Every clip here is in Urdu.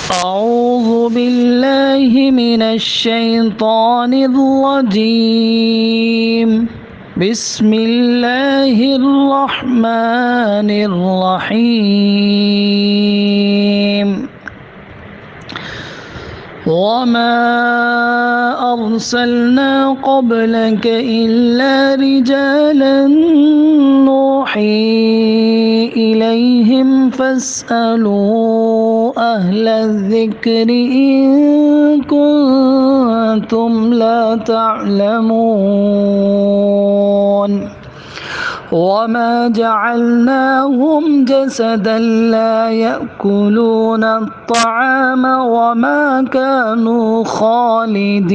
أعوذ بالله من الشيطان الرجيم. بسم الله الرحمن الرحيم. وما أرسلنا قبلك إلا رجالا نوحي إليهم فاسألوا أهل الذكر إن كنتم لا تعلمون. وما جعلناهم جسدا لا يأكلون الطعام وما كانوا خالدين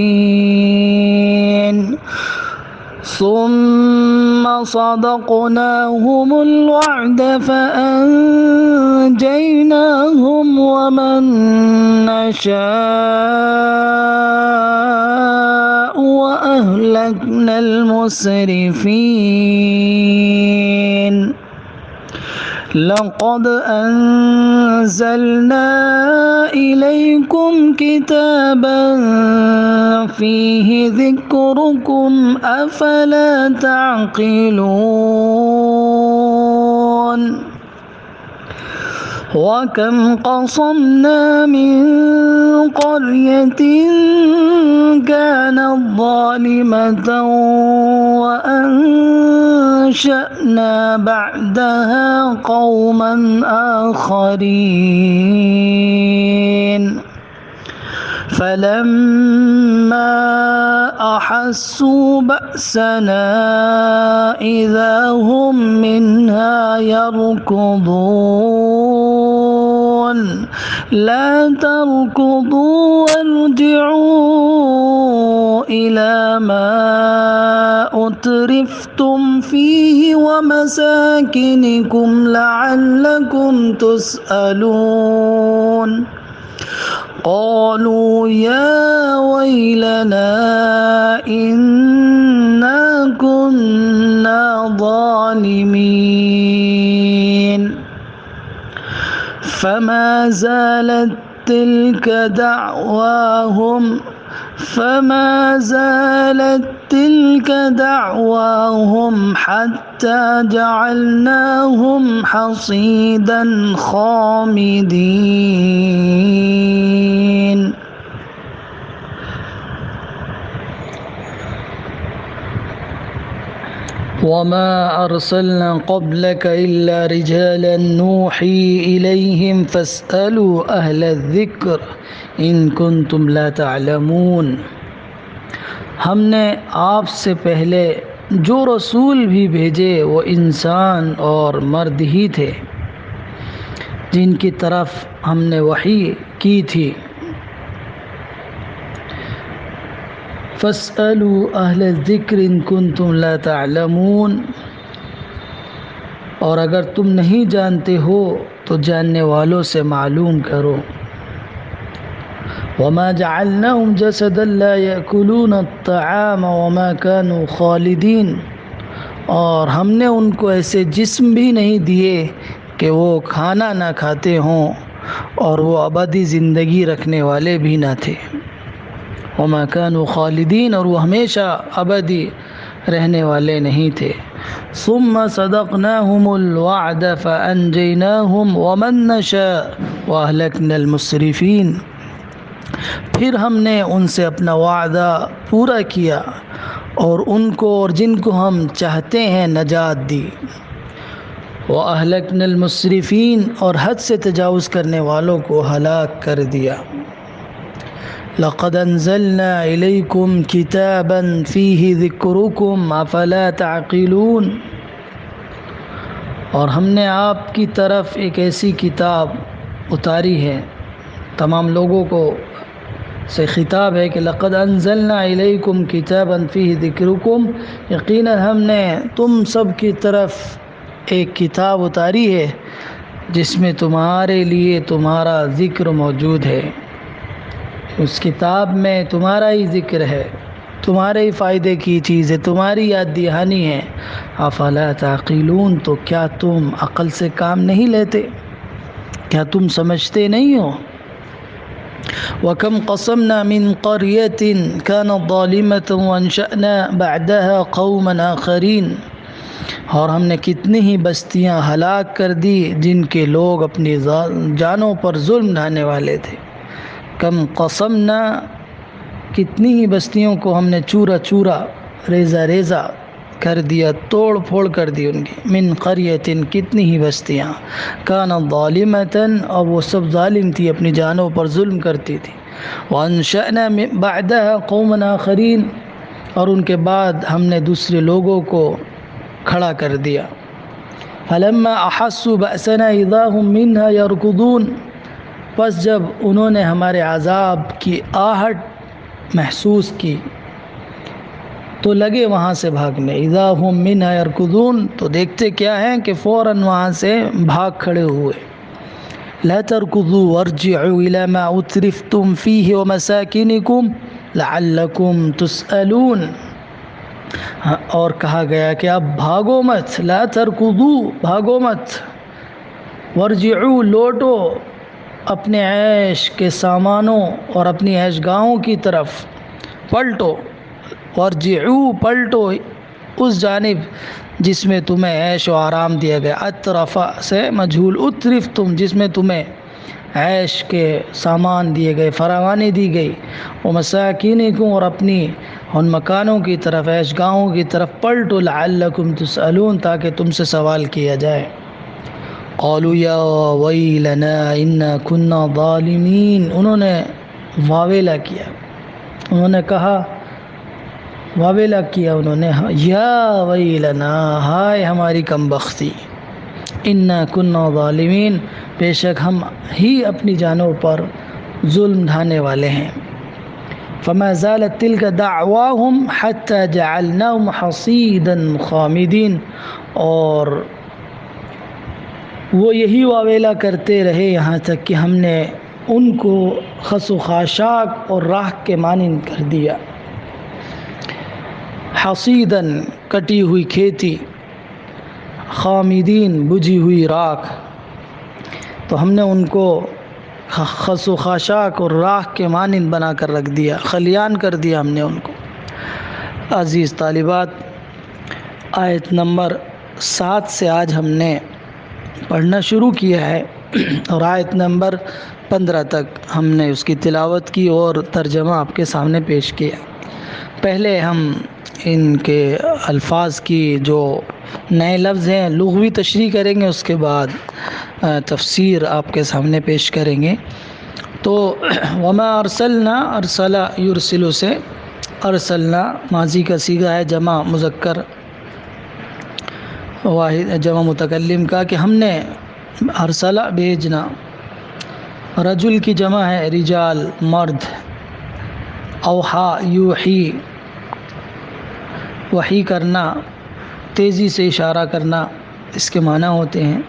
ثم صدقناهم الوعد فأنجيناهم ومن نشاء وأهلكنا المسرفين. لقد أنزلنا إليكم كتابا فيه ذكركم أفلا تعقلون. وكم قصمنا من قرية كانت ظالمة وأنشأنا بعدها قوما آخرين فلما أحسوا بأسنا إذا هم منها يركضون. لا تركضوا وارجعوا إلى ما أترفتم فيه ومساكنكم لعلكم تسألون. قالوا يا ويلنا إنا كنا ظالمين. فما زالت تلك دعواهم حتى جعلناهم حصيدا خامدين. وما أرسلنا قبلك إلا رجالا نوحي إليهم فاسألوا أهل الذكر إن كنتم لا تعلمون. ہم نے آپ سے پہلے جو رسول بھی بھیجے وہ انسان اور مرد ہی تھے جن کی طرف ہم نے وحی کی تھی. فاسألوا اہل الذکر ان کنتم لا تعلمون. اور اگر تم نہیں جانتے ہو تو جاننے والوں سے معلوم کرو. وما جعلناهم جسدا لا يأكلون الطعام وما كانوا خالدين. اور ہم نے ان کو ایسے جسم بھی نہیں دیے کہ وہ کھانا نہ کھاتے ہوں اور وہ ابدی زندگی رکھنے والے بھی نہ تھے. وما كانوا خالدين. اور وہ ہمیشہ ابدی رہنے والے نہیں تھے. ثم صدقناهم الوعد فأنجيناهم ومن نشاء وأهلكنا المسرفين. پھر ہم نے ان سے اپنا وعدہ پورا کیا اور ان کو اور جن کو ہم چاہتے ہیں نجات دی. وَأَهْلَكْنَا الْمُسْرِفِينَ. اور حد سے تجاوز کرنے والوں کو ہلاک کر دیا. لَقَدْ أَنزَلْنَا إِلَيْكُمْ كِتَابًا فِيهِ ذِكْرُكُمْ أَفَلَا تَعْقِلُونَ. اور ہم نے آپ کی طرف ایک ایسی کتاب اتاری ہے. تمام لوگوں کو سے خطاب ہے کہ لقد انزلنا الیکم کتابا فیہ ذکرکم. یقیناً ہم نے تم سب کی طرف ایک کتاب اتاری ہے جس میں تمہارے لیے تمہارا ذکر موجود ہے. اس کتاب میں تمہارا ہی ذکر ہے، تمہارے ہی فائدے کی چیز ہے، تمہاری یاد دہانی ہے. افلا تعقلون، تو کیا تم عقل سے کام نہیں لیتے؟ کیا تم سمجھتے نہیں ہو؟ وَكَمْ قَصَمْنَا مِنْ قَرْيَةٍ كَانَتْ ظَالِمَةً وَأَنشَأْنَا بَعْدَهَا قَوْمًا آخَرِينَ، اور ہم نے کتنی ہی بستیاں ہلاک کر دی جن کے لوگ اپنی جانوں پر ظلم ڈھانے والے تھے۔ کم قسمنا، کتنی ہی بستیوں کو ہم نے چورا چورا، ریزہ ریزہ کر دیا، توڑ پھوڑ کر دی ان کی۔ من قریۃ، کتنی ہی بستیاں، کانت ظالمۃ، اور وہ سب ظالم تھی، اپنی جانوں پر ظلم کرتی تھی۔ وانشأنا بعدها قوما آخرین، اور ان کے بعد ہم نے دوسرے لوگوں کو کھڑا کر دیا۔ فلما احسوا بأسنا اذا هم منها يركضون، پس جب انہوں نے ہمارے عذاب کی آہٹ محسوس کی تو لگے وہاں سے بھاگنے۔ اذا هم منها يركضون، تو دیکھتے کیا ہیں کہ فوراً وہاں سے بھاگ کھڑے ہوئے۔ لا تركضوا وارجعوا الى ما اترفتم فيه ومساكنكم لعلكم تسألون، اور کہا گیا کہ اب بھاگو مت، لا ترکضوا، بھاگو مت، ورجعوا، لوٹو اپنے عیش کے سامانوں اور اپنی عیش گاہوں کی طرف، پلٹو، ورجعوا، پلٹو اس جانب جس میں تمہیں عیش و آرام دیا گیا۔ اترف سے مجہول، اترفتم، جس میں تمہیں عیش کے سامان دیے گئے، فراوانی دی گئی۔ ومساکینکم، اور اپنی ان مکانوں کی طرف، عیش گاہوں کی طرف پلٹو، لعلکم تسألون، تاکہ تم سے سوال کیا جائے۔ قالوا یا ویلنا انا کنا ظالمین، انہوں نے واویلا کیا، انہوں نے کہا، واویلا کیا انہوں نے، یا ویلنا، ہائے ہماری کم بختی، انا کنا ظالمین، بے شک ہم ہی اپنی جانوں پر ظلم ڈھانے والے ہیں۔ فما زالت تلك دعواهم حتى جعلناهم حصيدا خامدين، اور وہ یہی واویلا کرتے رہے یہاں تک کہ ہم نے ان کو خس و خاشاک اور راکھ کے مانند کر دیا۔ حصیدن، کٹی ہوئی کھیتی، خامدین، بجھی ہوئی راکھ، تو ہم نے ان کو خس و خاشاک اور راکھ کے مانند بنا کر رکھ دیا، خلیان کر دیا ہم نے ان کو۔ عزیز طالبات، آیت نمبر 7 سے آج ہم نے پڑھنا شروع کیا ہے، اور آیت نمبر 15 تک ہم نے اس کی تلاوت کی اور ترجمہ آپ کے سامنے پیش کیا۔ پہلے ہم ان کے الفاظ کی جو نئے لفظ ہیں لغوی تشریح کریں گے، اس کے بعد تفسیر آپ کے سامنے پیش کریں گے۔ تو وما ارسلنا، ارسل یرسل سے ارسلنا ماضی کا صیغہ ہے، جمع مذکر واحد، جمع متکلم کا، کہ ہم نے ارسلہ بھیجنا، رجل کی جمع ہے رجال، مرد، اوحا یوحی، وحی کرنا، تیزی سے اشارہ کرنا، اس کے معنی ہوتے ہیں۔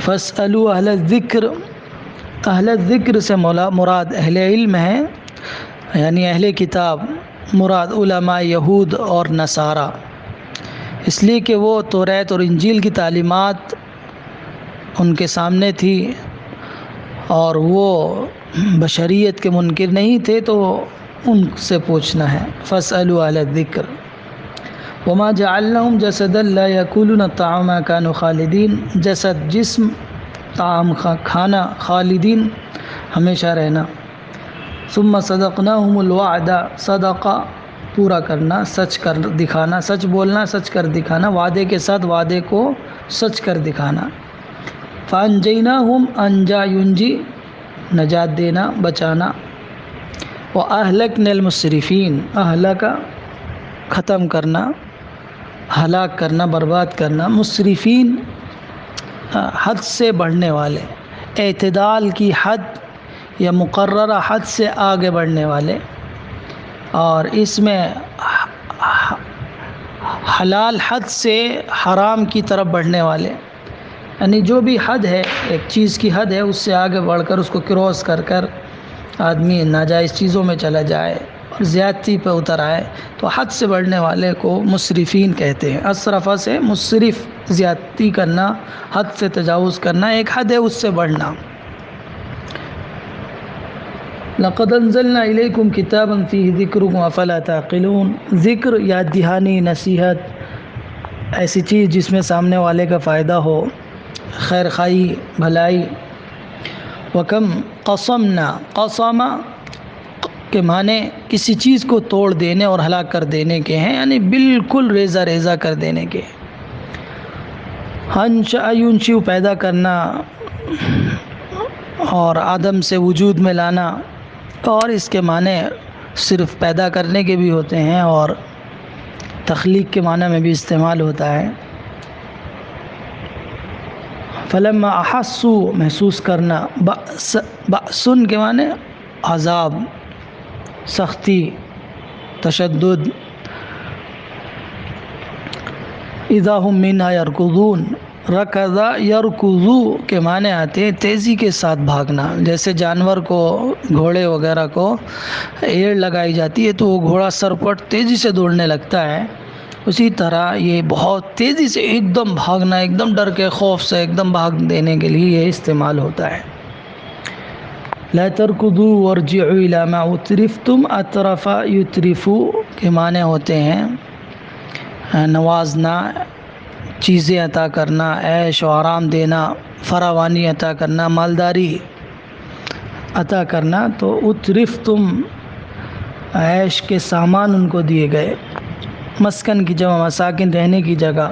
فاسألوا اہل الذکر، اہل الذکر سے مراد اہل علم ہے، یعنی اہل کتاب، مراد علماء یہود اور نصارہ، اس لیے کہ وہ توریت اور انجیل کی تعلیمات ان کے سامنے تھی اور وہ بشریت کے منکر نہیں تھے، تو ان سے پوچھنا ہے۔ فاسألوا اہل الذکر۔ وما جعلناهم جسدا لا يأكلون الطعام كانوا خالدین، جسد، جسم، طعام، کھانا، خالدین، ہمیشہ رہنا۔ ثم صدقناهم الوعد، صدقہ پورا کرنا، سچ کر دکھانا، سچ بولنا، سچ کر دکھانا، وعدے کے ساتھ وعدے کو سچ کر دکھانا۔ فانجیناہم، انجا ینجی، نجات دینا، بچانا۔ واہلکنا المسرفین، اہلک ختم کرنا، ہلاک کرنا، برباد کرنا، مسرفین حد سے بڑھنے والے، اعتدال کی حد یا مقررہ حد سے آگے بڑھنے والے، اور اس میں حلال حد سے حرام کی طرف بڑھنے والے، یعنی جو بھی حد ہے، ایک چیز کی حد ہے، اس سے آگے بڑھ کر اس کو کراس کر کر آدمی ناجائز چیزوں میں چلا جائے اور زیادتی پہ اتر آئے، تو حد سے بڑھنے والے کو مسرفین کہتے ہیں۔ اسرفہ سے مسرف، زیادتی کرنا، حد سے تجاوز کرنا، ایک حد ہے اس سے بڑھنا۔ لقد انزلنا الیکم کتابا فیہ ذکرکم افلا تعقلون. ذکر، یاد دہانی، نصیحت، ایسی چیز جس میں سامنے والے کا فائدہ ہو، خیر خواہی، بھلائی. وکم قسمنا، قسم کے معنی کسی چیز کو توڑ دینے اور ہلاک کر دینے کے ہیں، یعنی بالکل ریزہ ریزہ کر دینے کے. انشأ ینشئ پیدا کرنا اور عدم سے وجود میں لانا، اور اس کے معنی صرف پیدا کرنے کے بھی ہوتے ہیں اور تخلیق کے معنی میں بھی استعمال ہوتا ہے. فلما احسوا محسوس کرنا، بأسن کے معنی عذاب، سختی، تشدد. اذا هم منها يركضون، رکض یرکضو کے معنی آتے ہیں تیزی کے ساتھ بھاگنا. جیسے جانور کو، گھوڑے وغیرہ کو ایڑ لگائی جاتی ہے تو وہ گھوڑا سرپٹ تیزی سے دوڑنے لگتا ہے، اسی طرح یہ بہت تیزی سے ایک دم بھاگنا، ایک دم ڈر کے خوف سے ایک دم بھاگ دینے کے لیے یہ استعمال ہوتا ہے. لا ترکضوا وارجعوا الی ما اترفتم، اترف یترفو کے معنی ہوتے ہیں نوازنا، چیزیں عطا کرنا، عیش و آرام دینا، فراوانی عطا کرنا، مالداری عطا کرنا. تو اترفتم عیش کے سامان ان کو دیے گئے. مسکن کی جمع مساکن، رہنے کی جگہ.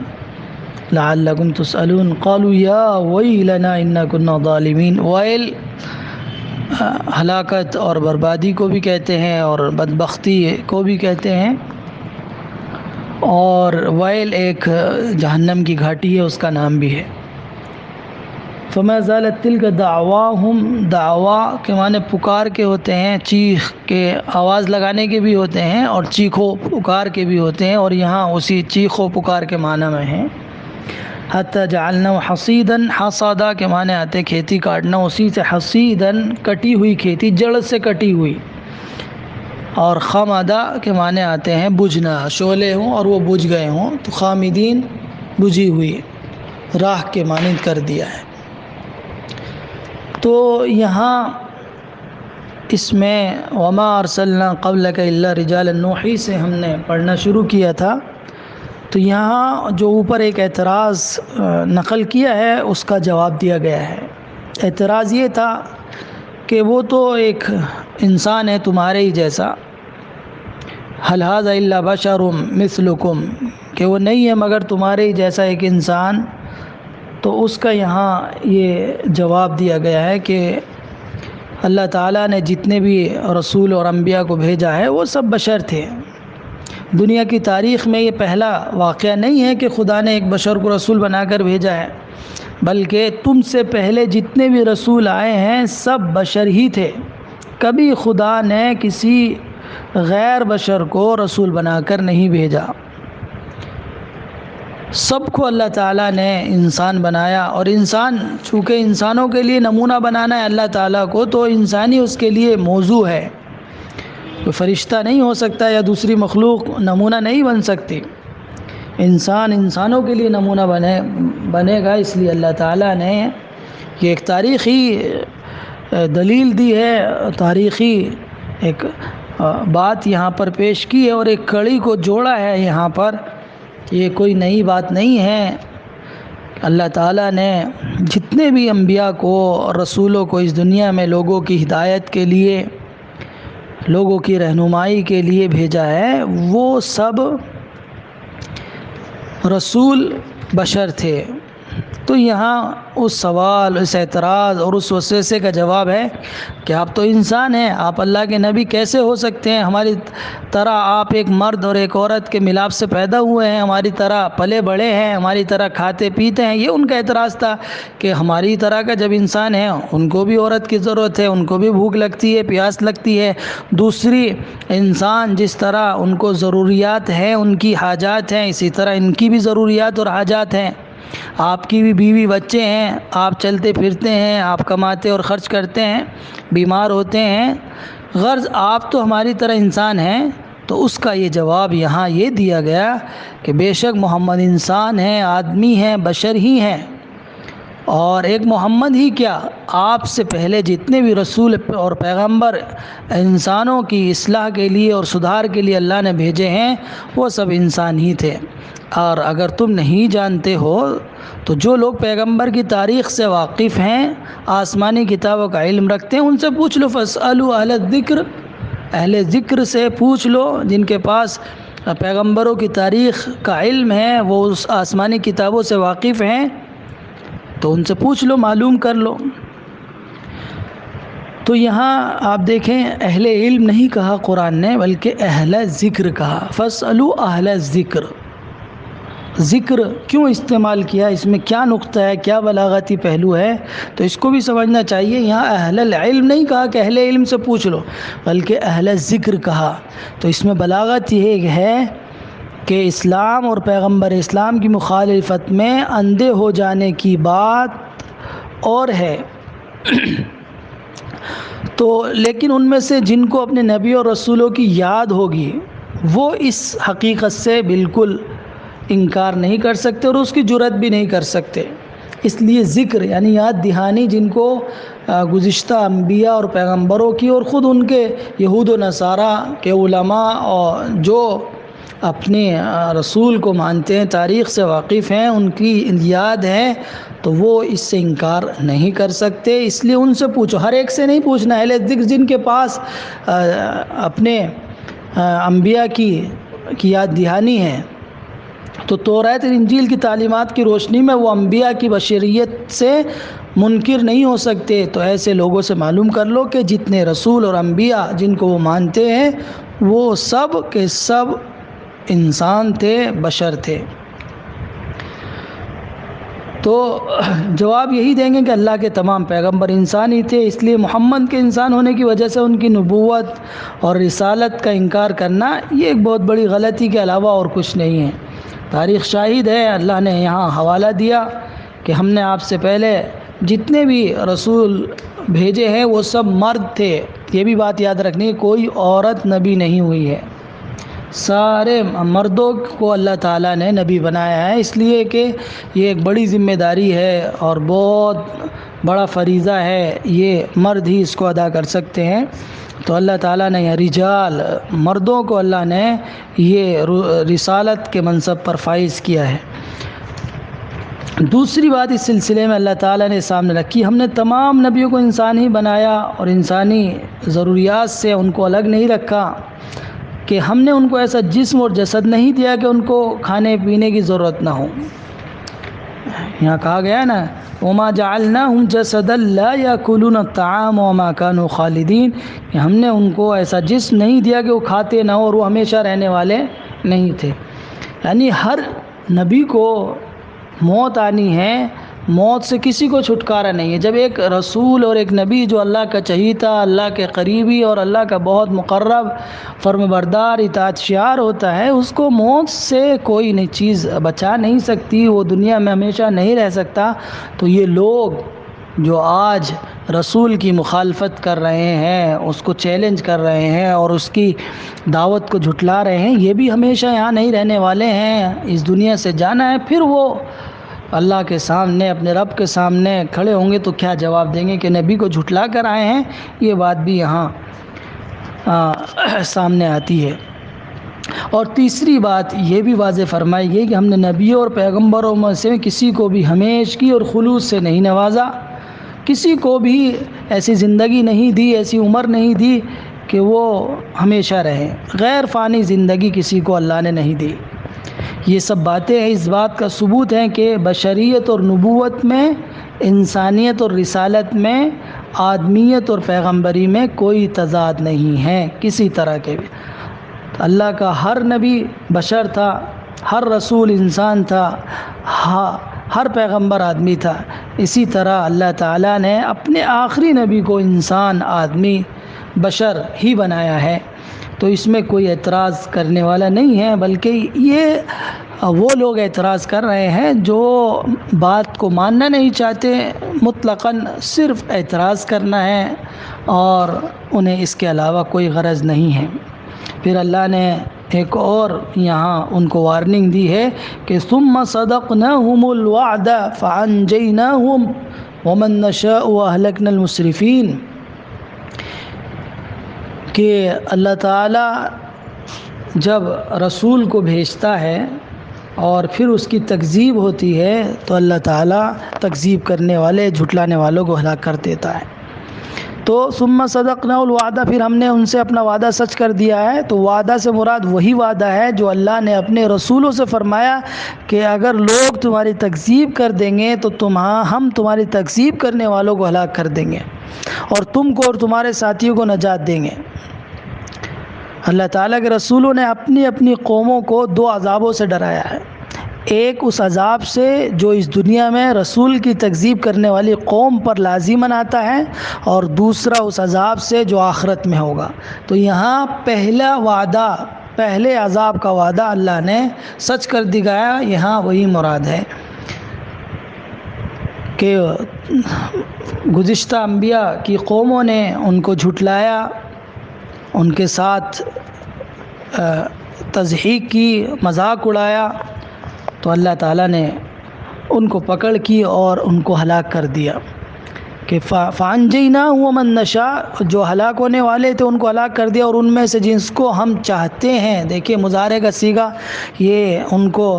لعلکم تسألون قالوا یا ویلنا انا کنا ظالمین. ویل ہلاکت اور بربادی کو بھی کہتے ہیں اور بدبختی کو بھی کہتے ہیں، اور ویل ایک جہنم کی گھاٹی ہے، اس کا نام بھی ہے. فما زالت تلک دعواہم، دعوا کے معنی پکار کے ہوتے ہیں، چیخ کے آواز لگانے کے بھی ہوتے ہیں اور چیخو پکار کے بھی ہوتے ہیں، اور یہاں اسی چیخو پکار کے معنی میں ہیں. حتی جعلنا حصیدا، حصادہ کے معنی آتے ہیں کھیتی کاٹنا، اسی سے حصیدا کٹی ہوئی کھیتی، جڑ سے کٹی ہوئی. اور خامدہ کے معنی آتے ہیں بجھنا، شعلے ہوں اور وہ بجھ گئے ہوں تو خامدین بجھی ہوئی، راہ کے معنی کر دیا ہے. تو یہاں اس میں وما ارسلنا قبلک الا رجالا نوحی سے ہم نے پڑھنا شروع کیا تھا. تو یہاں جو اوپر ایک اعتراض نقل کیا ہے اس کا جواب دیا گیا ہے. اعتراض یہ تھا کہ وہ تو ایک انسان ہے تمہارے ہی جیسا، هل هذا الا بشر مثلکم، کہ وہ نہیں ہے مگر تمہارے ہی جیسا ایک انسان. تو اس کا یہاں یہ جواب دیا گیا ہے کہ اللہ تعالیٰ نے جتنے بھی رسول اور انبیاء کو بھیجا ہے وہ سب بشر تھے. دنیا کی تاریخ میں یہ پہلا واقعہ نہیں ہے کہ خدا نے ایک بشر کو رسول بنا کر بھیجا ہے، بلکہ تم سے پہلے جتنے بھی رسول آئے ہیں سب بشر ہی تھے. کبھی خدا نے کسی غیر بشر کو رسول بنا کر نہیں بھیجا. سب کو اللہ تعالیٰ نے انسان بنایا، اور انسان چونکہ انسانوں کے لیے نمونہ بنانا ہے اللہ تعالیٰ کو، تو انسانی اس کے لیے موضوع ہے. کوئی فرشتہ نہیں ہو سکتا یا دوسری مخلوق نمونہ نہیں بن سکتی. انسان انسانوں کے لیے نمونہ بنے گا. اس لیے اللہ تعالیٰ نے یہ ایک تاریخی دلیل دی ہے، تاریخی ایک بات یہاں پر پیش کی ہے اور ایک کڑی کو جوڑا ہے یہاں پر. یہ کوئی نئی بات نہیں ہے. اللہ تعالیٰ نے جتنے بھی انبیاء کو اور رسولوں کو اس دنیا میں لوگوں کی ہدایت کے لیے، لوگوں کی رہنمائی کے لیے بھیجا ہے، وہ سب رسول بشر تھے. تو یہاں اس سوال، اس اعتراض اور اس وسوسے کا جواب ہے کہ آپ تو انسان ہیں، آپ اللہ کے نبی کیسے ہو سکتے ہیں؟ ہماری طرح آپ ایک مرد اور ایک عورت کے ملاپ سے پیدا ہوئے ہیں، ہماری طرح پلے بڑے ہیں، ہماری طرح کھاتے پیتے ہیں. یہ ان کا اعتراض تھا کہ ہماری طرح کا جب انسان ہے ان کو بھی عورت کی ضرورت ہے، ان کو بھی بھوک لگتی ہے، پیاس لگتی ہے. دوسری انسان جس طرح ان کو ضروریات ہیں، ان کی حاجات ہیں، اسی طرح ان کی بھی ضروریات اور حاجات ہیں. آپ کی بھی بیوی بچے ہیں، آپ چلتے پھرتے ہیں، آپ کماتے اور خرچ کرتے ہیں، بیمار ہوتے ہیں. غرض آپ تو ہماری طرح انسان ہیں. تو اس کا یہ جواب یہاں یہ دیا گیا کہ بے شک محمد انسان ہیں، آدمی ہیں، بشر ہی ہیں. اور ایک محمد ہی کیا، آپ سے پہلے جتنے بھی رسول اور پیغمبر انسانوں کی اصلاح کے لیے اور سدھار کے لیے اللہ نے بھیجے ہیں وہ سب انسان ہی تھے۔ اور اگر تم نہیں جانتے ہو تو جو لوگ پیغمبر کی تاریخ سے واقف ہیں، آسمانی کتابوں کا علم رکھتے ہیں، ان سے پوچھ لو، فاسألوا اہل الذکر، اہل ذکر سے پوچھ لو جن کے پاس پیغمبروں کی تاریخ کا علم ہے، وہ اس آسمانی کتابوں سے واقف ہیں، تو ان سے پوچھ لو، معلوم کر لو۔ تو یہاں آپ دیکھیں اہل علم نہیں کہا قرآن نے بلکہ اہل ذکر کہا، فاسألوا اہل الذکر۔ ذکر کیوں استعمال کیا، اس میں کیا نقطہ ہے، کیا بلاغتی پہلو ہے، تو اس کو بھی سمجھنا چاہیے۔ یہاں اہل العلم نہیں کہا کہ اہل علم سے پوچھ لو، بلکہ اہل ذکر کہا۔ تو اس میں بلاغت یہ ہے کہ اسلام اور پیغمبر اسلام کی مخالفت میں اندھے ہو جانے کی بات اور ہے تو لیکن ان میں سے جن کو اپنے نبی اور رسولوں کی یاد ہوگی وہ اس حقیقت سے بالکل انکار نہیں کر سکتے اور اس کی جرات بھی نہیں کر سکتے۔ اس لیے ذکر یعنی یاد دہانی جن کو گزشتہ انبیاء اور پیغمبروں کی اور خود ان کے یہود و نصارہ کے علماء اور جو اپنے رسول کو مانتے ہیں، تاریخ سے واقف ہیں، ان کی یاد ہے تو وہ اس سے انکار نہیں کر سکتے۔ اس لیے ان سے پوچھو، ہر ایک سے نہیں پوچھنا، اہل ذکر جن کے پاس اپنے انبیاء کی یاد دہانی ہے، تو توریت اور انجیل کی تعلیمات کی روشنی میں وہ انبیاء کی بشریت سے منکر نہیں ہو سکتے۔ تو ایسے لوگوں سے معلوم کر لو کہ جتنے رسول اور انبیاء جن کو وہ مانتے ہیں وہ سب کے سب انسان تھے، بشر تھے۔ تو جواب یہی دیں گے کہ اللہ کے تمام پیغمبر انسان ہی تھے، اس لیے محمد کے انسان ہونے کی وجہ سے ان کی نبوت اور رسالت کا انکار کرنا یہ ایک بہت بڑی غلطی کے علاوہ اور کچھ نہیں ہے۔ تاریخ شاہد ہے، اللہ نے یہاں حوالہ دیا کہ ہم نے آپ سے پہلے جتنے بھی رسول بھیجے ہیں وہ سب مرد تھے۔ یہ بھی بات یاد رکھنی ہے، کوئی عورت نبی نہیں ہوئی ہے، سارے مردوں کو اللہ تعالیٰ نے نبی بنایا ہے، اس لیے کہ یہ ایک بڑی ذمہ داری ہے اور بہت بڑا فریضہ ہے، یہ مرد ہی اس کو ادا کر سکتے ہیں۔ تو اللہ تعالیٰ نے یہ رجال، مردوں کو اللہ نے یہ رسالت کے منصب پر فائز کیا ہے۔ دوسری بات اس سلسلے میں اللہ تعالیٰ نے سامنے رکھی، ہم نے تمام نبیوں کو انسان ہی بنایا اور انسانی ضروریات سے ان کو الگ نہیں رکھا، کہ ہم نے ان کو ایسا جسم اور جسد نہیں دیا کہ ان کو کھانے پینے کی ضرورت نہ ہو۔ یہاں کہا گیا ہے نا، وَمَا جَعَلْنَاهُمْ جَسَدًا لَا يَأْكُلُونَ الطَّعَامَ وَمَا كَانُوا خَالِدِينَ، کہ ہم نے ان کو ایسا جسم نہیں دیا کہ وہ کھاتے نہ ہو اور وہ ہمیشہ رہنے والے نہیں تھے۔ یعنی ہر نبی کو موت آنی ہے، موت سے کسی کو چھٹکارا نہیں ہے۔ جب ایک رسول اور ایک نبی جو اللہ کا چہیتا، اللہ کے قریبی اور اللہ کا بہت مقرب فرمانبردار اطاعت شعار ہوتا ہے، اس کو موت سے کوئی نئی چیز بچا نہیں سکتی، وہ دنیا میں ہمیشہ نہیں رہ سکتا۔ تو یہ لوگ جو آج رسول کی مخالفت کر رہے ہیں، اس کو چیلنج کر رہے ہیں اور اس کی دعوت کو جھٹلا رہے ہیں، یہ بھی ہمیشہ یہاں نہیں رہنے والے ہیں، اس دنیا سے جانا ہے۔ پھر وہ اللہ کے سامنے، اپنے رب کے سامنے کھڑے ہوں گے تو کیا جواب دیں گے کہ نبی کو جھٹلا کر آئے ہیں؟ یہ بات بھی یہاں سامنے آتی ہے۔ اور تیسری بات یہ بھی واضح فرمائی گئی کہ ہم نے نبیوں اور پیغمبروں میں سے کسی کو بھی ہمیشگی اور خلوص سے نہیں نوازا، کسی کو بھی ایسی زندگی نہیں دی، ایسی عمر نہیں دی کہ وہ ہمیشہ رہے، غیر فانی زندگی کسی کو اللہ نے نہیں دی۔ یہ سب باتیں اس بات کا ثبوت ہیں کہ بشریت اور نبوت میں، انسانیت اور رسالت میں، آدمیت اور پیغمبری میں کوئی تضاد نہیں ہے کسی طرح کے بھی۔ اللہ کا ہر نبی بشر تھا، ہر رسول انسان تھا، ہر پیغمبر آدمی تھا۔ اسی طرح اللہ تعالیٰ نے اپنے آخری نبی کو انسان، آدمی، بشر ہی بنایا ہے۔ تو اس میں کوئی اعتراض کرنے والا نہیں ہے، بلکہ یہ وہ لوگ اعتراض کر رہے ہیں جو بات کو ماننا نہیں چاہتے، مطلقاً صرف اعتراض کرنا ہے اور انہیں اس کے علاوہ کوئی غرض نہیں ہے۔ پھر اللہ نے ایک اور یہاں ان کو وارننگ دی ہے کہ ثم صدقناہم الوعد فانجیناہم ومن نشاء واہلکنا المسرفین، کہ اللہ تعالیٰ جب رسول کو بھیجتا ہے اور پھر اس کی تکذیب ہوتی ہے تو اللہ تعالیٰ تکذیب کرنے والے جھٹلانے والوں کو ہلاک کر دیتا ہے۔ تو ثم صدقنا الوعدہ، پھر ہم نے ان سے اپنا وعدہ سچ کر دیا ہے۔ تو وعدہ سے مراد وہی وعدہ ہے جو اللہ نے اپنے رسولوں سے فرمایا کہ اگر لوگ تمہاری تکذیب کر دیں گے تو ہم تمہاری تکذیب کرنے والوں کو ہلاک کر دیں گے اور تم کو اور تمہارے ساتھیوں کو نجات دیں گے۔ اللہ تعالیٰ کے رسولوں نے اپنی اپنی قوموں کو دو عذابوں سے ڈرایا ہے، ایک اس عذاب سے جو اس دنیا میں رسول کی تکذیب کرنے والی قوم پر لازماً آتا ہے، اور دوسرا اس عذاب سے جو آخرت میں ہوگا۔ تو یہاں پہلا وعدہ، پہلے عذاب کا وعدہ اللہ نے سچ کر دکھایا، یہاں وہی مراد ہے کہ گزشتہ انبیاء کی قوموں نے ان کو جھٹلایا، ان کے ساتھ تضحیک کی، مذاق اڑایا، تو اللہ تعالیٰ نے ان کو پکڑ کی اور ان کو ہلاک کر دیا کہ فانجیناہ ومن نشاء، جو ہلاک ہونے والے تھے ان کو ہلاک کر دیا، اور ان میں سے جس کو ہم چاہتے ہیں، دیکھیے مضارع کا صیغہ، یہ ان کو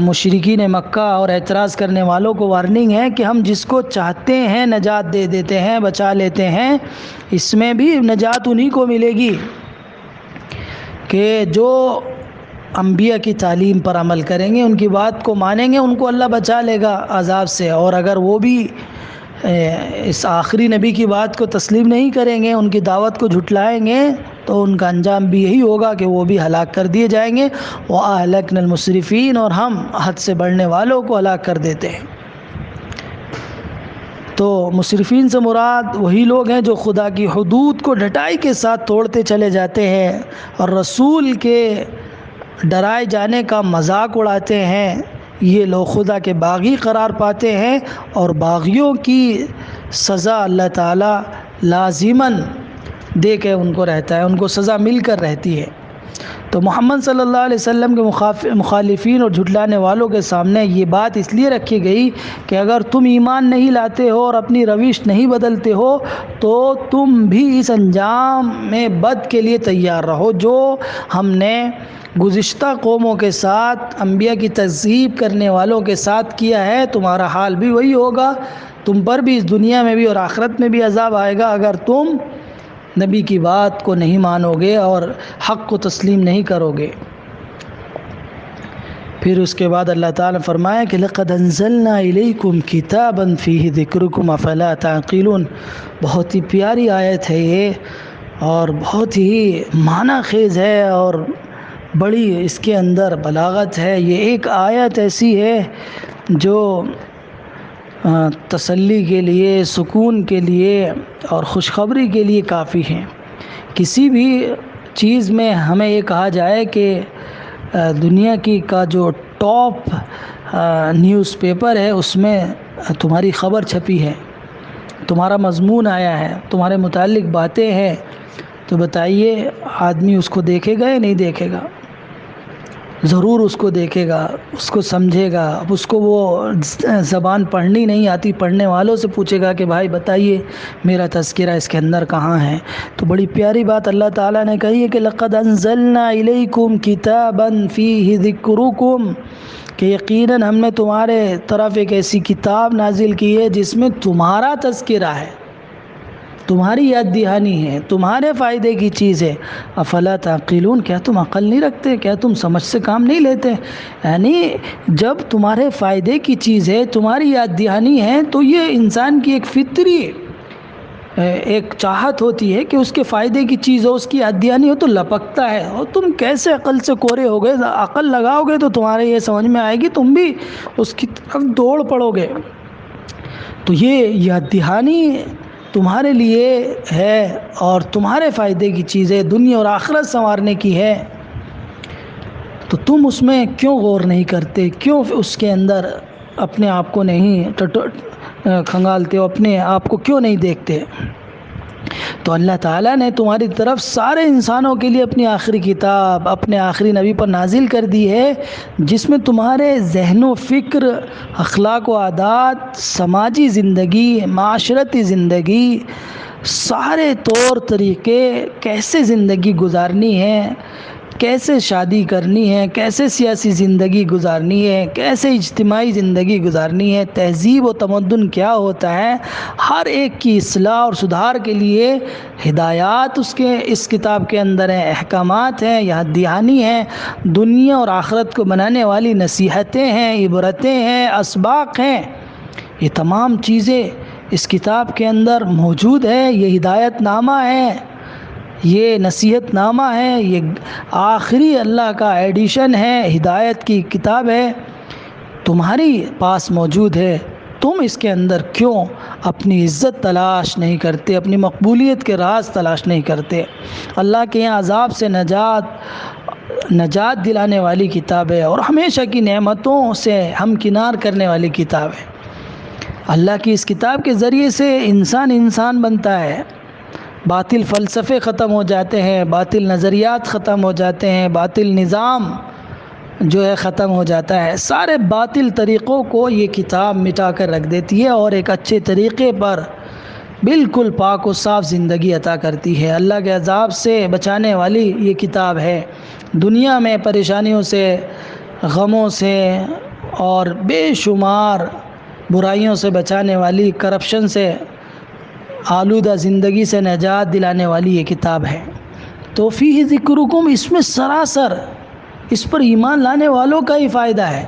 مشرکین مکہ اور اعتراض کرنے والوں کو وارننگ ہے کہ ہم جس کو چاہتے ہیں نجات دے دیتے ہیں، بچا لیتے ہیں۔ اس میں بھی نجات انہی کو ملے گی کہ جو انبیاء کی تعلیم پر عمل کریں گے، ان کی بات کو مانیں گے، ان کو اللہ بچا لے گا عذاب سے۔ اور اگر وہ بھی اس آخری نبی کی بات کو تسلیم نہیں کریں گے، ان کی دعوت کو جھٹلائیں گے، تو ان کا انجام بھی یہی ہوگا کہ وہ بھی ہلاک کر دیے جائیں گے۔ وَأَهْلَكْنَا الْمُسْرِفِينَ، اور ہم حد سے بڑھنے والوں کو ہلاک کر دیتے ہیں۔ تو مسرفین سے مراد وہی لوگ ہیں جو خدا کی حدود کو ڈٹائی کے ساتھ توڑتے چلے جاتے ہیں اور رسول کے ڈرائے جانے کا مذاق اڑاتے ہیں۔ یہ لوگ خدا کے باغی قرار پاتے ہیں، اور باغیوں کی سزا اللہ تعالیٰ لازماً دے کے ان کو رہتا ہے، ان کو سزا مل کر رہتی ہے۔ تو محمد صلی اللہ علیہ وسلم کے مخالفین اور جھٹلانے والوں کے سامنے یہ بات اس لیے رکھی گئی کہ اگر تم ایمان نہیں لاتے ہو اور اپنی روش نہیں بدلتے ہو تو تم بھی اس انجام میں بد کے لیے تیار رہو جو ہم نے گزشتہ قوموں کے ساتھ، انبیاء کی تکذیب کرنے والوں کے ساتھ کیا ہے، تمہارا حال بھی وہی ہوگا، تم پر بھی اس دنیا میں بھی اور آخرت میں بھی عذاب آئے گا اگر تم نبی کی بات کو نہیں مانو گے اور حق کو تسلیم نہیں کرو گے۔ پھر اس کے بعد اللہ تعالیٰ نے فرمایا کہ لَقَدْ أَنزَلْنَا إِلَيْكُمْ كِتَابًا فِيهِ ذِكْرُكُمْ أَفَلَا تَعْقِلُونَ، بہت ہی پیاری آیت ہے یہ، اور بہت ہی معنی خیز ہے، اور بڑی اس کے اندر بلاغت ہے۔ یہ ایک آیت ایسی ہے جو تسلی کے لیے، سکون کے لیے اور خوشخبری کے لیے کافی ہیں۔ کسی بھی چیز میں ہمیں یہ کہا جائے کہ دنیا کا جو ٹاپ نیوز پیپر ہے اس میں تمہاری خبر چھپی ہے، تمہارا مضمون آیا ہے، تمہارے متعلق باتیں ہیں، تو بتائیے آدمی اس کو دیکھے گا یا نہیں دیکھے گا؟ ضرور اس کو دیکھے گا، اس کو سمجھے گا۔ اب اس کو وہ زبان پڑھنی نہیں آتی، پڑھنے والوں سے پوچھے گا کہ بھائی بتائیے میرا تذکرہ اس کے اندر کہاں ہے۔ تو بڑی پیاری بات اللہ تعالیٰ نے کہی ہے کہ لَقَدْ أَنزَلْنَا إِلَيْكُمْ كِتَابًا فِيهِ ذِكْرُكُمْ، کہ یقیناً ہم نے تمہارے طرف ایک ایسی کتاب نازل کی ہے جس میں تمہارا تذکرہ ہے، تمہاری یاد دہانی ہے، تمہارے فائدے کی چیز ہے۔ افلا تعقلون، کیا تم عقل نہیں رکھتے؟ کیا تم سمجھ سے کام نہیں لیتے؟ یعنی جب تمہارے فائدے کی چیز ہے، تمہاری یاد دہانی ہے، تو یہ انسان کی ایک فطری ایک چاہت ہوتی ہے کہ اس کے فائدے کی چیز ہو، اس کی یاد دہانی ہو تو لپکتا ہے۔ اور تم کیسے عقل سے کورے ہو گئے؟ عقل لگاؤ گے تو تمہارے یہ سمجھ میں آئے گی، تم بھی اس کی طرف دوڑ پڑو گے۔ تو یہ یاد دہانی تمہارے لیے ہے اور تمہارے فائدے کی چیز ہے، دنیا اور آخرت سنوارنے کی ہے، تو تم اس میں کیوں غور نہیں کرتے؟ کیوں اس کے اندر اپنے آپ کو نہیں کھنگالتے ہو؟ اپنے آپ کو کیوں نہیں دیکھتے؟ تو اللہ تعالیٰ نے تمہاری طرف سارے انسانوں کے لیے اپنی آخری کتاب اپنے آخری نبی پر نازل کر دی ہے، جس میں تمہارے ذہن و فکر، اخلاق و عادات، سماجی زندگی، معاشرتی زندگی، سارے طور طریقے، کیسے زندگی گزارنی ہے، کیسے شادی کرنی ہے، کیسے سیاسی زندگی گزارنی ہے، کیسے اجتماعی زندگی گزارنی ہے، تہذیب و تمدن کیا ہوتا ہے، ہر ایک کی اصلاح اور سدھار کے لیے ہدایات اس کتاب کے اندر ہیں، احکامات ہیں، یاد دہانی ہیں، دنیا اور آخرت کو بنانے والی نصیحتیں ہیں، عبرتیں ہیں، اسباق ہیں۔ یہ تمام چیزیں اس کتاب کے اندر موجود ہے۔ یہ ہدایت نامہ ہے، یہ نصیحت نامہ ہے، یہ آخری اللہ کا ایڈیشن ہے، ہدایت کی کتاب ہے، تمہاری پاس موجود ہے۔ تم اس کے اندر کیوں اپنی عزت تلاش نہیں کرتے، اپنی مقبولیت کے راز تلاش نہیں کرتے؟ اللہ کے یہاں عذاب سے نجات دلانے والی کتاب ہے، اور ہمیشہ کی نعمتوں سے ہمکنار کرنے والی کتاب ہے۔ اللہ کی اس کتاب کے ذریعے سے انسان بنتا ہے، باطل فلسفے ختم ہو جاتے ہیں، باطل نظریات ختم ہو جاتے ہیں، باطل نظام جو ہے ختم ہو جاتا ہے، سارے باطل طریقوں کو یہ کتاب مٹا کر رکھ دیتی ہے اور ایک اچھے طریقے پر بالکل پاک و صاف زندگی عطا کرتی ہے۔ اللہ کے عذاب سے بچانے والی یہ کتاب ہے، دنیا میں پریشانیوں سے، غموں سے اور بے شمار برائیوں سے بچانے والی، کرپشن سے آلودہ زندگی سے نجات دلانے والی یہ کتاب ہے۔ تو فیہ ذکرکم، اس میں سراسر اس پر ایمان لانے والوں کا ہی فائدہ ہے،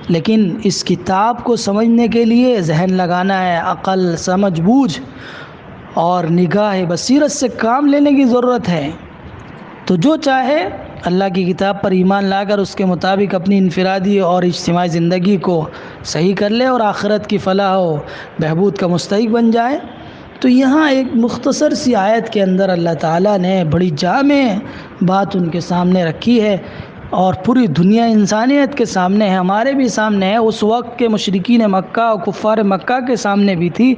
لیکن اس کتاب کو سمجھنے کے لیے ذہن لگانا ہے، عقل، سمجھ بوجھ اور نگاہ بصیرت سے کام لینے کی ضرورت ہے۔ تو جو چاہے اللہ کی کتاب پر ایمان لا کر اس کے مطابق اپنی انفرادی اور اجتماعی زندگی کو صحیح کر لے اور آخرت کی فلاح و بہبود کا مستحق بن جائے۔ تو یہاں ایک مختصر سی آیت کے اندر اللہ تعالیٰ نے بڑی جامع بات ان کے سامنے رکھی ہے، اور پوری دنیا انسانیت کے سامنے ہے، ہمارے بھی سامنے ہے، اس وقت کے مشرکین مکہ اور کفار مکہ کے سامنے بھی تھی،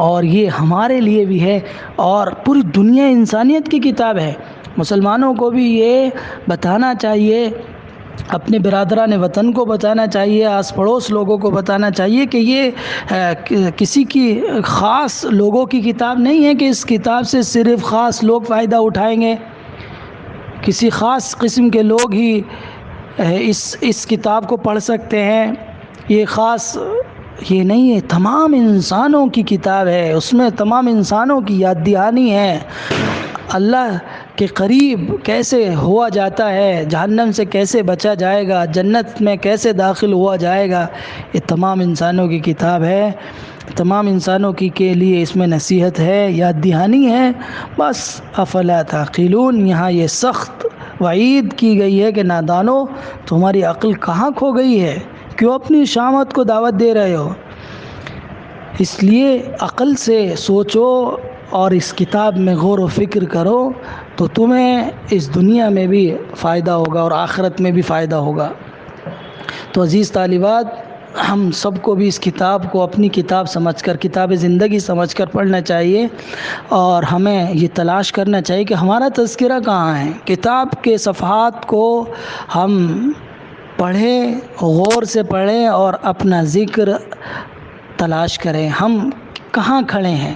اور یہ ہمارے لیے بھی ہے، اور پوری دنیا انسانیت کی کتاب ہے۔ مسلمانوں کو بھی یہ بتانا چاہیے، اپنے برادران وطن کو بتانا چاہیے، آس پڑوس لوگوں کو بتانا چاہیے کہ یہ کسی کی خاص لوگوں کی کتاب نہیں ہے کہ اس کتاب سے صرف خاص لوگ فائدہ اٹھائیں گے، کسی خاص قسم کے لوگ ہی اس کتاب کو پڑھ سکتے ہیں، یہ نہیں ہے، تمام انسانوں کی کتاب ہے، اس میں تمام انسانوں کی یاد دہانی ہے، اللہ کے قریب کیسے ہوا جاتا ہے، جہنم سے کیسے بچا جائے گا، جنت میں کیسے داخل ہوا جائے گا، یہ تمام انسانوں کی کتاب ہے، تمام انسانوں کے لیے اس میں نصیحت ہے، یاد دہانی ہے۔ بس افلا تعقلون، یہاں یہ سخت وعید کی گئی ہے کہ نادانو، تمہاری عقل کہاں کھو گئی ہے، کیوں اپنی شامت کو دعوت دے رہے ہو؟ اس لیے عقل سے سوچو اور اس کتاب میں غور و فکر کرو، تو تمہیں اس دنیا میں بھی فائدہ ہوگا اور آخرت میں بھی فائدہ ہوگا۔ تو عزیز طالبات، ہم سب کو بھی اس کتاب کو اپنی کتاب سمجھ کر، کتاب زندگی سمجھ کر پڑھنا چاہیے، اور ہمیں یہ تلاش کرنا چاہیے کہ ہمارا تذکرہ کہاں ہے۔ کتاب کے صفحات کو ہم پڑھیں، غور سے پڑھیں اور اپنا ذکر تلاش کریں، ہم کہاں کھڑے ہیں،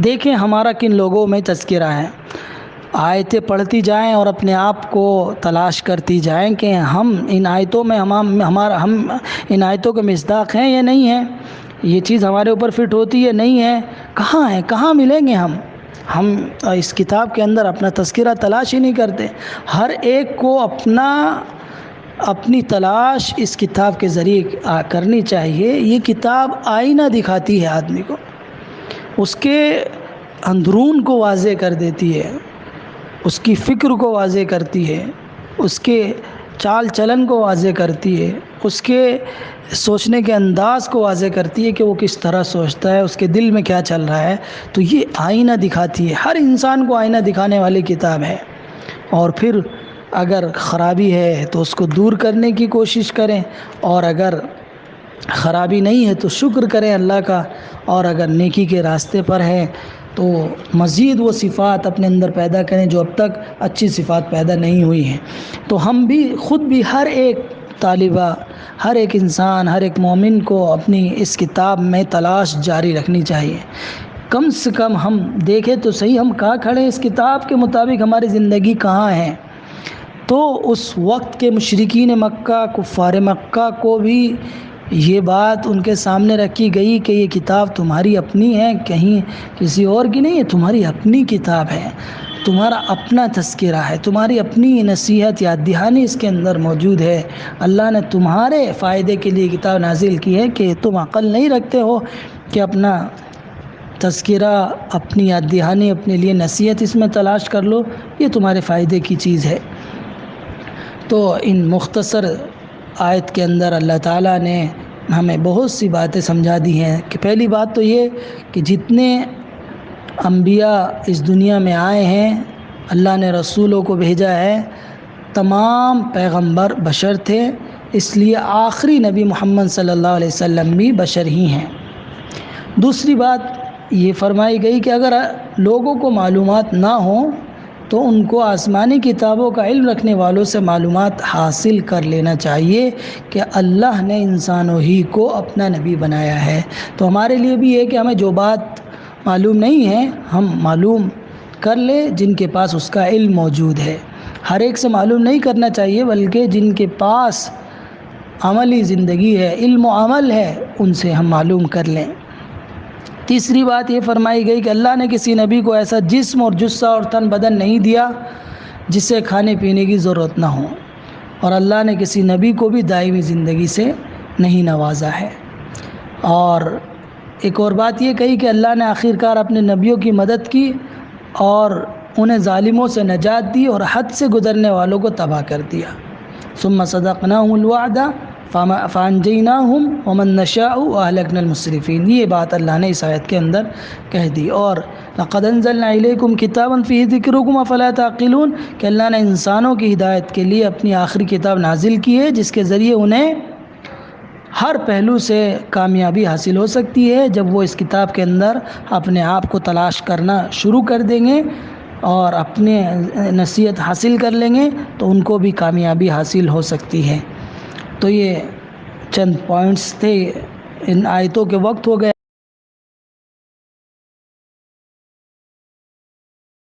دیکھیں ہمارا کن لوگوں میں تذکرہ ہے، آیتیں پڑھتی جائیں اور اپنے آپ کو تلاش کرتی جائیں کہ ہم ان آیتوں میں ہم ان آیتوں کے مصداق ہیں یا نہیں ہیں، یہ چیز ہمارے اوپر فٹ ہوتی ہے نہیں ہے، کہاں ہیں، کہاں ملیں گے ہم اس کتاب کے اندر اپنا تذکرہ تلاش ہی نہیں کرتے۔ ہر ایک کو اپنی تلاش اس کتاب کے ذریعے کرنی چاہیے۔ یہ کتاب آئینہ دکھاتی ہے آدمی کو، اس کے اندرون کو واضح کر دیتی ہے، اس کی فکر کو واضح کرتی ہے، اس کے چال چلن کو واضح کرتی ہے، اس کے سوچنے کے انداز کو واضح کرتی ہے کہ وہ کس طرح سوچتا ہے، اس کے دل میں کیا چل رہا ہے۔ تو یہ آئینہ دکھاتی ہے، ہر انسان کو آئینہ دکھانے والی کتاب ہے۔ اور پھر اگر خرابی ہے تو اس کو دور کرنے کی کوشش کریں، اور اگر خرابی نہیں ہے تو شکر کریں اللہ کا، اور اگر نیکی کے راستے پر ہے تو مزید وہ صفات اپنے اندر پیدا کریں جو اب تک اچھی صفات پیدا نہیں ہوئی ہیں۔ تو ہم بھی خود بھی ہر ایک طالبہ، ہر ایک انسان، ہر ایک مومن کو اپنی اس کتاب میں تلاش جاری رکھنی چاہیے۔ کم سے کم ہم دیکھیں تو صحیح ہم کہاں کھڑے ہیں، اس کتاب کے مطابق ہماری زندگی کہاں ہے۔ تو اس وقت کے مشرکین مکہ، کفار مکہ کو بھی یہ بات ان کے سامنے رکھی گئی کہ یہ کتاب تمہاری اپنی ہے، کہیں کسی اور کی نہیں ہے، تمہاری اپنی کتاب ہے، تمہارا اپنا تذکرہ ہے، تمہاری اپنی نصیحت یاد دہانی اس کے اندر موجود ہے۔ اللہ نے تمہارے فائدے کے لیے کتاب نازل کی ہے کہ تم عقل نہیں رکھتے ہو کہ اپنا تذکرہ، اپنی یاد دہانی، اپنے لیے نصیحت اس میں تلاش کر لو، یہ تمہارے فائدے کی چیز ہے۔ تو ان مختصر آیت کے اندر اللہ تعالیٰ نے ہمیں بہت سی باتیں سمجھا دی ہیں کہ پہلی بات تو یہ کہ جتنے انبیاء اس دنیا میں آئے ہیں، اللہ نے رسولوں کو بھیجا ہے، تمام پیغمبر بشر تھے، اس لیے آخری نبی محمد صلی اللہ علیہ وسلم بھی بشر ہی ہیں۔ دوسری بات یہ فرمائی گئی کہ اگر لوگوں کو معلومات نہ ہوں تو ان کو آسمانی کتابوں کا علم رکھنے والوں سے معلومات حاصل کر لینا چاہیے کہ اللہ نے انسانوں ہی کو اپنا نبی بنایا ہے۔ تو ہمارے لیے بھی یہ کہ ہمیں جو بات معلوم نہیں ہے ہم معلوم کر لیں جن کے پاس اس کا علم موجود ہے۔ ہر ایک سے معلوم نہیں کرنا چاہیے، بلکہ جن کے پاس عملی زندگی ہے، علم و عمل ہے، ان سے ہم معلوم کر لیں۔ تیسری بات یہ فرمائی گئی کہ اللہ نے کسی نبی کو ایسا جسم اور جثہ اور تن بدن نہیں دیا جس سے کھانے پینے کی ضرورت نہ ہو، اور اللہ نے کسی نبی کو بھی دائمی زندگی سے نہیں نوازا ہے۔ اور ایک اور بات یہ کہی کہ اللہ نے آخرکار اپنے نبیوں کی مدد کی اور انہیں ظالموں سے نجات دی اور حد سے گزرنے والوں کو تباہ کر دیا۔ ثم صدقناهم الوعد فانجیناہم ومن نشاء واہلکنا المسرفین، یہ بات اللہ نے اس آیت کے اندر کہہ دی۔ اور لقد انزلنا الیکم کتابا فیہ ذکرکم افلا تعقلون، کہ اللہ نے انسانوں کی ہدایت کے لیے اپنی آخری کتاب نازل کی ہے جس کے ذریعے انہیں ہر پہلو سے کامیابی حاصل ہو سکتی ہے۔ جب وہ اس کتاب کے اندر اپنے آپ کو تلاش کرنا شروع کر دیں گے اور اپنے نصیحت حاصل کر لیں گے تو ان کو بھی کامیابی حاصل ہو سکتی ہے۔ تو یہ چند پوائنٹس تھے، ان آیتوں کے وقت ہو گئے۔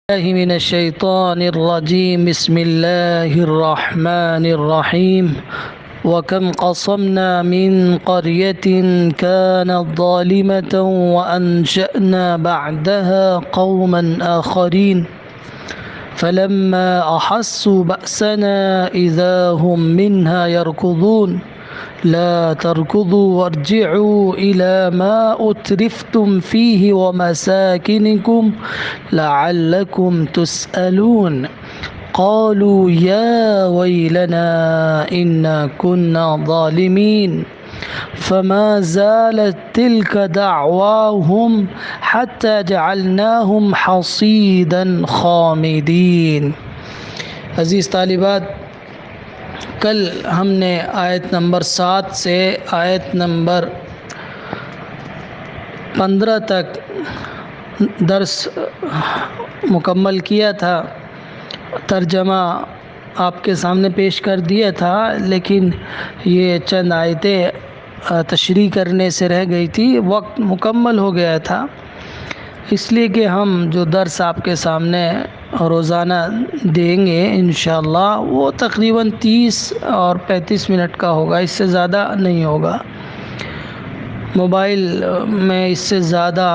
من الشیطان الرجیم، بسم اللہ الرحمن الرحیم۔ وَكَمْ قَصَمْنَا مِنْ قَرْيَةٍ كَانَتْ ظَالِمَةً وَأَنْشَأْنَا بَعْدَهَا قَوْمًا آخَرِينَ فَلَمَّا أَحَسُّوا بَأْسَنَا إِذَا هُمْ مِنْهَا يَرْكُضُونَ لَا تَرْكُضُوا وَارْجِعُوا إِلَى مَا أُتْرِفْتُمْ فِيهِ وَمَسَاكِنِكُمْ لَعَلَّكُمْ تُسْأَلُونَ قالوا يا ويلنا إنا كنا ظالمين فما زالت تلك دعواهم حتى جعلناهم حصيدا خامدين۔ عزیز طالبات، کل ہم نے آیت نمبر 7 سے آیت نمبر 15 تک درس مکمل کیا تھا، ترجمہ آپ کے سامنے پیش کر دیا تھا، لیکن یہ چند آیتیں تشریح کرنے سے رہ گئی تھی، وقت مکمل ہو گیا تھا، اس لیے کہ ہم جو درس آپ کے سامنے روزانہ دیں گے انشاءاللہ وہ تقریباً 30 اور 35 منٹ کا ہوگا، اس سے زیادہ نہیں ہوگا۔ موبائل میں اس سے زیادہ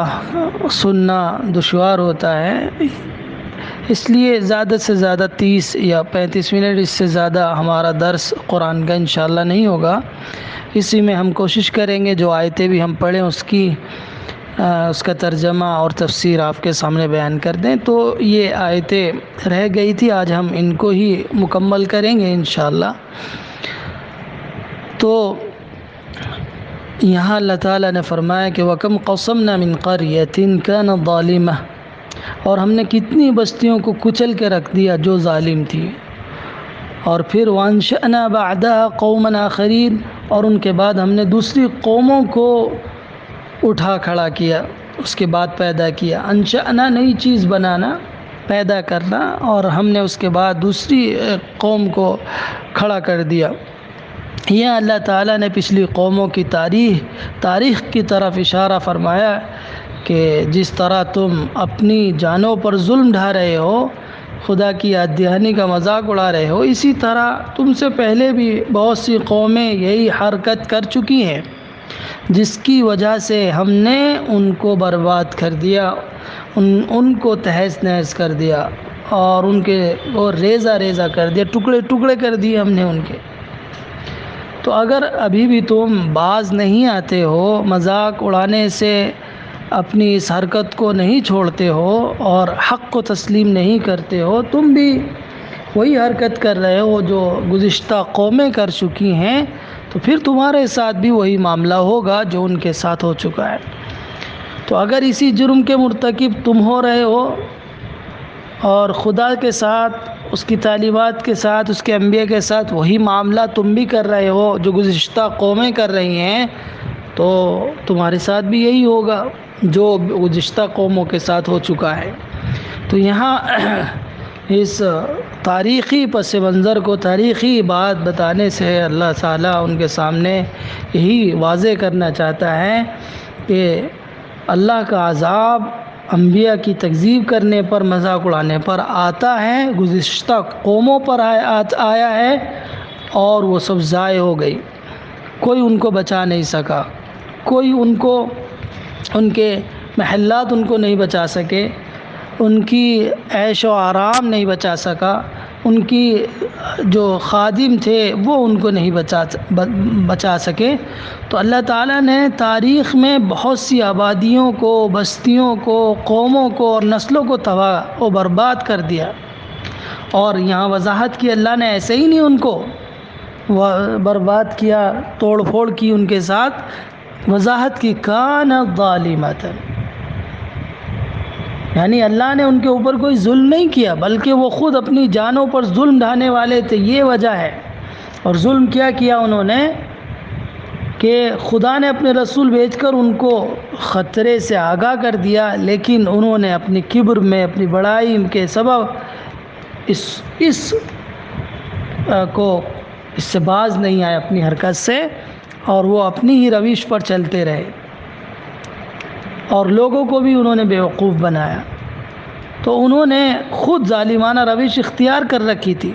سننا دشوار ہوتا ہے، اس لیے زیادہ سے زیادہ 30 یا 35 منٹ، اس سے زیادہ ہمارا درس قرآن کا انشاءاللہ نہیں ہوگا۔ اسی میں ہم کوشش کریں گے جو آیتیں بھی ہم پڑھیں اس کا ترجمہ اور تفسیر آپ کے سامنے بیان کر دیں۔ تو یہ آیتیں رہ گئی تھی، آج ہم ان کو ہی مکمل کریں گے انشاءاللہ۔ تو یہاں اللہ تعالیٰ نے فرمایا کہ وَكَمْ قَصَمْنَا مِنْ قَرْيَةٍ كَانَتْ ظَالِمَةً، اور ہم نے کتنی بستیوں کو کچل کے رکھ دیا جو ظالم تھی، اور پھر وَأَنشَأْنَا بَعْدَهَا قَوْمًا آخَرِينَ، اور ان کے بعد ہم نے دوسری قوموں کو اٹھا کھڑا کیا، اس کے بعد پیدا کیا، انشأنا نئی چیز بنانا، پیدا کرنا، اور ہم نے اس کے بعد دوسری قوم کو کھڑا کر دیا۔ یہ اللہ تعالیٰ نے پچھلی قوموں کی تاریخ کی طرف اشارہ فرمایا کہ جس طرح تم اپنی جانوں پر ظلم ڈھا رہے ہو، خدا کی یاد دہانی کا مذاق اڑا رہے ہو، اسی طرح تم سے پہلے بھی بہت سی قومیں یہی حرکت کر چکی ہیں، جس کی وجہ سے ہم نے ان کو برباد کر دیا، ان کو تہس نہس کر دیا، اور ان کے وہ ریزہ کر دیا، ٹکڑے ٹکڑے کر دیے ہم نے ان کے۔ تو اگر ابھی بھی تم باز نہیں آتے ہو، مذاق اڑانے سے اپنی اس حرکت کو نہیں چھوڑتے ہو اور حق کو تسلیم نہیں کرتے ہو، تم بھی وہی حرکت کر رہے ہو جو گزشتہ قومیں کر چکی ہیں، تو پھر تمہارے ساتھ بھی وہی معاملہ ہوگا جو ان کے ساتھ ہو چکا ہے۔ تو اگر اسی جرم کے مرتکب تم ہو رہے ہو اور خدا کے ساتھ، اس کی تعلیمات کے ساتھ، اس کے انبیاء کے ساتھ وہی معاملہ تم بھی کر رہے ہو جو گزشتہ قومیں کر رہی ہیں، تو تمہارے ساتھ بھی یہی ہوگا جو گزشتہ قوموں کے ساتھ ہو چکا ہے۔ تو یہاں اس تاریخی پس منظر کو، تاریخی بات بتانے سے اللہ تعالیٰ ان کے سامنے یہی واضح کرنا چاہتا ہے کہ اللہ کا عذاب انبیاء کی تکذیب کرنے پر، مذاق اڑانے پر آتا ہے، گزشتہ قوموں پر آیا ہے، اور وہ سب ضائع ہو گئی، کوئی ان کو بچا نہیں سکا، کوئی ان کے محلات ان کو نہیں بچا سکے، ان کی عیش و آرام نہیں بچا سکا، ان کی جو خادم تھے وہ ان کو نہیں بچا سکے۔ تو اللہ تعالیٰ نے تاریخ میں بہت سی آبادیوں کو، بستیوں کو، قوموں کو اور نسلوں کو تباہ و برباد کر دیا، اور یہاں وضاحت کی اللہ نے ایسے ہی نہیں ان کو برباد کیا، توڑ پھوڑ کی ان کے ساتھ، وضاحت کی کان ظالمۃ، یعنی اللہ نے ان کے اوپر کوئی ظلم نہیں کیا، بلکہ وہ خود اپنی جانوں پر ظلم ڈھانے والے تھے، یہ وجہ ہے۔ اور ظلم کیا انہوں نے کہ خدا نے اپنے رسول بھیج کر ان کو خطرے سے آگاہ کر دیا، لیکن انہوں نے اپنی کبر میں، اپنی بڑائی کے سبب اس سے باز نہیں آئے اپنی حرکت سے، اور وہ اپنی ہی روش پر چلتے رہے، اور لوگوں کو بھی انہوں نے بیوقوف بنایا۔ تو انہوں نے خود ظالمانہ روش اختیار کر رکھی تھی،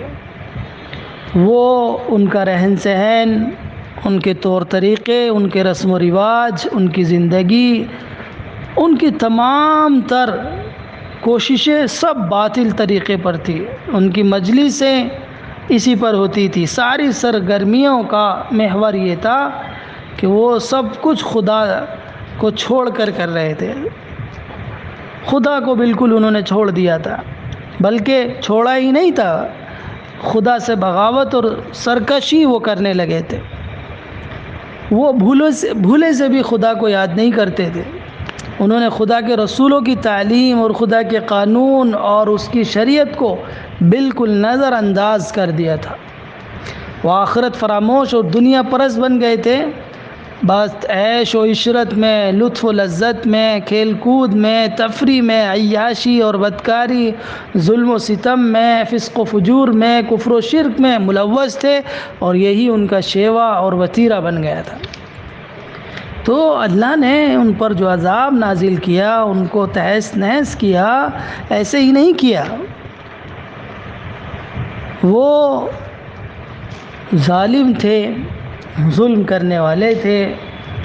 وہ ان کا رہن سہن، ان کے طور طریقے، ان کے رسم و رواج، ان کی زندگی، ان کی تمام تر کوششیں سب باطل طریقے پر تھی، ان کی مجلسیں اسی پر ہوتی تھی، ساری سرگرمیوں کا محور یہ تھا کہ وہ سب کچھ خدا کو چھوڑ کر رہے تھے، خدا کو بالکل انہوں نے چھوڑ دیا تھا، بلکہ چھوڑا ہی نہیں تھا، خدا سے بغاوت اور سرکشی وہ کرنے لگے تھے، وہ بھولے سے بھی خدا کو یاد نہیں کرتے تھے، انہوں نے خدا کے رسولوں کی تعلیم اور خدا کے قانون اور اس کی شریعت کو بالکل نظر انداز کر دیا تھا، وہ آخرت فراموش اور دنیا پرست بن گئے تھے، بس عیش و عشرت میں، لطف و لذت میں، کھیل کود میں، تفریح میں، عیاشی اور بدکاری، ظلم و ستم میں، فسق و فجور میں، کفر و شرک میں ملوث تھے، اور یہی ان کا شیوا اور وتیرہ بن گیا تھا۔ تو اللہ نے ان پر جو عذاب نازل کیا، ان کو تہس نہس کیا، ایسے ہی نہیں کیا، وہ ظالم تھے، ظلم کرنے والے تھے،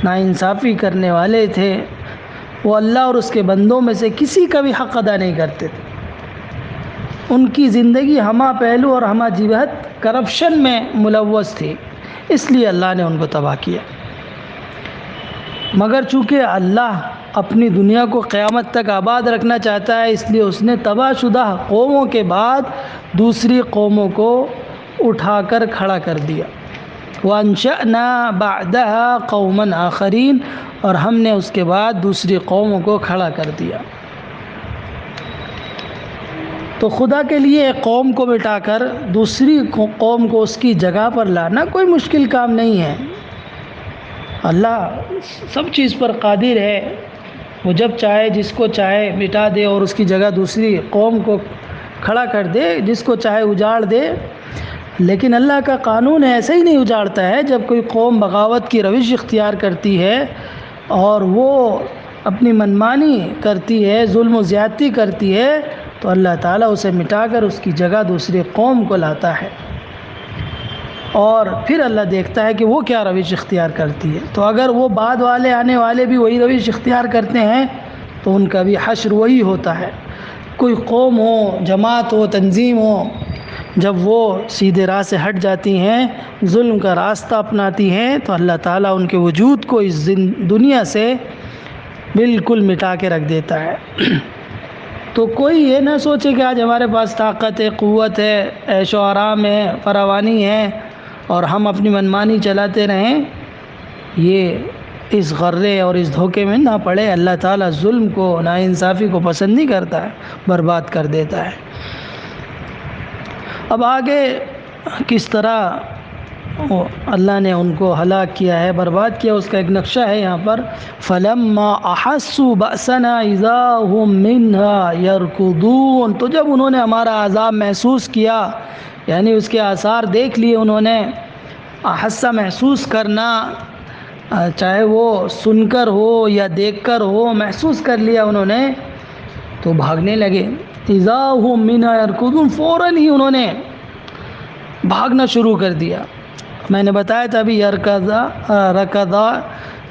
ناانصافی کرنے والے تھے، وہ اللہ اور اس کے بندوں میں سے کسی کا بھی حق ادا نہیں کرتے تھے، ان کی زندگی ہمہ پہلو اور ہمہ جہت کرپشن میں ملوث تھی، اس لیے اللہ نے ان کو تباہ کیا۔ مگر چونکہ اللہ اپنی دنیا کو قیامت تک آباد رکھنا چاہتا ہے، اس لیے اس نے تباہ شدہ قوموں کے بعد دوسری قوموں کو اٹھا کر کھڑا کر دیا، وَأَنشَأْنَا بَعْدَهَا قَوْمًا آخَرِينَ، اور ہم نے اس کے بعد دوسری قوموں کو کھڑا کر دیا۔ تو خدا کے لیے ایک قوم کو مٹا کر دوسری قوم کو اس کی جگہ پر لانا کوئی مشکل کام نہیں ہے، اللہ سب چیز پر قادر ہے، وہ جب چاہے جس کو چاہے مٹا دے اور اس کی جگہ دوسری قوم کو کھڑا کر دے، جس کو چاہے اجاڑ دے، لیکن اللہ کا قانون ایسے ہی نہیں اجاڑتا ہے۔ جب کوئی قوم بغاوت کی روش اختیار کرتی ہے اور وہ اپنی منمانی کرتی ہے، ظلم و زیادتی کرتی ہے، تو اللہ تعالیٰ اسے مٹا کر اس کی جگہ دوسری قوم کو لاتا ہے، اور پھر اللہ دیکھتا ہے کہ وہ کیا روش اختیار کرتی ہے۔ تو اگر وہ بعد والے آنے والے بھی وہی روش اختیار کرتے ہیں تو ان کا بھی حشر وہی ہوتا ہے۔ کوئی قوم ہو، جماعت ہو، تنظیم ہو، جب وہ سیدھے راہ سے ہٹ جاتی ہیں، ظلم کا راستہ اپناتی ہیں، تو اللہ تعالیٰ ان کے وجود کو اس دنیا سے بالکل مٹا کے رکھ دیتا ہے۔ تو کوئی یہ نہ سوچے کہ آج ہمارے پاس طاقت ہے، قوت ہے، عیش و آرام ہے، فراوانی ہے اور ہم اپنی منمانی چلاتے رہیں، یہ اس غرے اور اس دھوکے میں نہ پڑے۔ اللہ تعالیٰ ظلم کو، ناانصافی کو پسند نہیں کرتا ہے، برباد کر دیتا ہے۔ اب آگے کس طرح اللہ نے ان کو ہلاک کیا ہے، برباد کیا، اس کا ایک نقشہ ہے یہاں پر۔ فَلَمَّا أَحَسُّوا بَأْسَنَا إِذَا هُمْ مِنْهَا يَرْكُضُونَ، تو جب انہوں نے ہمارا عذاب محسوس کیا، یعنی اس کے آثار دیکھ لیے انہوں نے، احسا محسوس کرنا، چاہے وہ سن کر ہو یا دیکھ کر ہو، محسوس کر لیا انہوں نے، تو بھاگنے لگے۔ اذا هم منها يركضون، فوراً ہی انہوں نے بھاگنا شروع کر دیا۔ میں نے بتایا تھا ابھی رکضا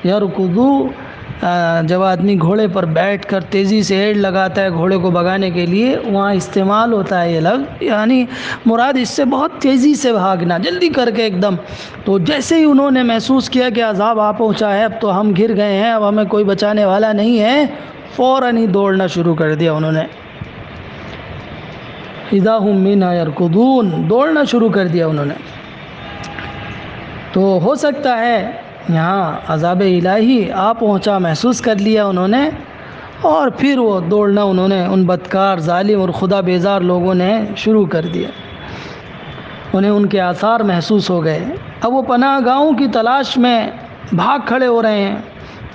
یرکضو، جب آدمی گھوڑے پر بیٹھ کر تیزی سے ایڑ لگاتا ہے گھوڑے کو بھگانے کے لیے، وہاں استعمال ہوتا ہے یہ لفظ، یعنی مراد اس سے بہت تیزی سے بھاگنا، جلدی کر کے ایک دم۔ تو جیسے ہی انہوں نے محسوس کیا کہ عذاب آ پہنچا ہے، اب تو ہم گر گئے ہیں، اب ہمیں کوئی بچانے والا نہیں ہے، فوراً ہی دوڑنا شروع کر دیا انہوں نے۔ اذا هم منها يركضون، دوڑنا شروع کر دیا انہوں نے۔ تو ہو سکتا ہے یہاں عذاب الہی آ پہنچا، محسوس کر لیا انہوں نے، اور پھر وہ دوڑنا انہوں نے، ان بدکار، ظالم اور خدا بیزار لوگوں نے شروع کر دیا، انہیں ان کے آثار محسوس ہو گئے۔ اب وہ پناہ گاہوں کی تلاش میں بھاگ کھڑے ہو رہے ہیں،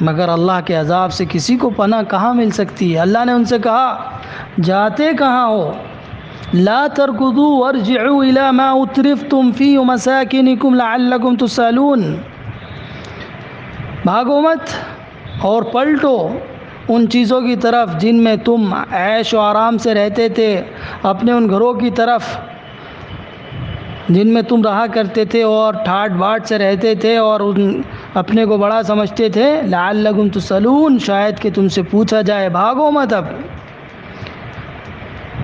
مگر اللہ کے عذاب سے کسی کو پناہ کہاں مل سکتی ہے۔ اللہ نے ان سے کہا، جاتے کہاں ہو؟ لا ترکضوا وارجعوا الى ما اترفتم فيه ومساکنکم لعلکم تسألون، بھاگو مت اور پلٹو ان چیزوں کی طرف جن میں تم عیش و آرام سے رہتے تھے، اپنے ان گھروں کی طرف جن میں تم رہا کرتے تھے اور ٹھاٹ باٹ سے رہتے تھے اور اپنے کو بڑا سمجھتے تھے، لعلکم تسألون، شاید کہ تم سے پوچھا جائے۔ بھاگو مت، اب